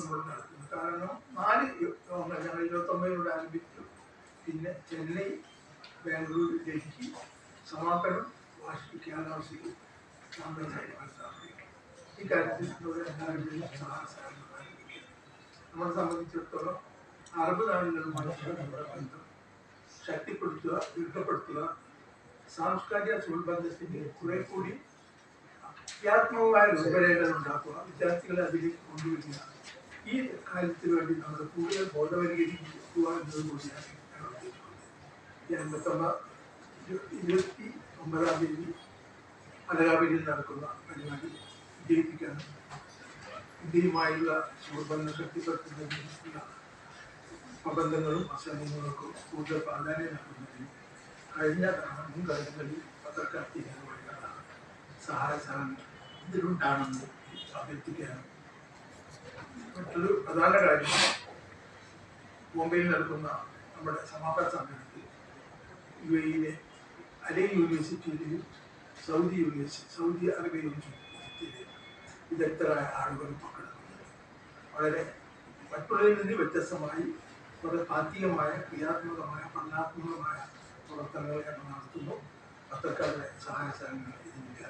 നമ്മൾ നടത്തുന്നത്. കാരണം 4 യോഗങ്ങൾ ഞങ്ങൾ 29 ആരംഭിച്ചു. പിന്നെ ചെന്നൈ, ബാംഗ്ലൂർ, ഡൽഹി, സമാപനം വാർഷികാഘോഷിക്കും ഈ കാര്യത്തിൽ എല്ലാവരുടെയും സഹായസഹകരണം നമ്മളെ സംബന്ധിച്ചിടത്തോളം അറബ് നാടുകളുമായി നമ്മുടെ ബന്ധം ശക്തിപ്പെടുത്തുക, ദൃഢപ്പെടുത്തുക, സാംസ്കാരിക സുബന്ധത്തിന് കുറെ കൂടി ക്രിയാത്മകമായ രൂപരേഖകൾ ഉണ്ടാക്കുക, വിദ്യാർത്ഥികളെ അതിലേക്ക് കൊണ്ടുവരിക. ഈ കാര്യത്തിന് വേണ്ടി നമ്മൾ കൂടുതൽ ബോധവൽക്കരിക്കുക എന്നത് കൂടിയാണ് ഞാൻ ഉദ്ദേശിക്കുന്നത്. ഈ 29-ാം തീയതി അലകാപുരിയിൽ നടക്കുന്ന പരിപാടി വിജയിപ്പിക്കാനും ഇന്ത്യയുമായുള്ള സുബന്ധം ശക്തിപ്പെടുത്തുന്നതിനുള്ള പ്രബന്ധങ്ങളും അസംഗങ്ങൾക്കും കൂടുതൽ പ്രാധാന്യം നൽകുന്നതിനും കഴിഞ്ഞ മുൻകാലങ്ങളിൽ പത്രക്കാർത്തികളുമായിട്ടുള്ള സഹായ സഹകരണം ഇതിലുണ്ടാണെന്ന് അഭ്യർത്ഥിക്കാനും. മറ്റൊരു പ്രധാന കാര്യം, ബോംബെയിൽ നടക്കുന്ന നമ്മുടെ സമാപന സമ്മേളനത്തിൽ UAE അലൈൻ യൂണിവേഴ്സിറ്റിയിലെയും സൗദി അറേബ്യ യൂണിവേഴ്സിറ്റിയിലെയും വിദഗ്ധരായ ആളുകൾ പങ്കെടുക്കുന്നത് വളരെ മറ്റുള്ളതിൽ നിന്ന് വ്യത്യസ്തമായി വളരെ താത്വികമായ, ക്രിയാത്മകമായ, പഠനാത്മകമായ പ്രവർത്തനങ്ങൾ ഞങ്ങൾ നടത്തുന്നു. പത്രക്കാരുടെ സഹായ സഹകരണങ്ങൾ ഇതിന്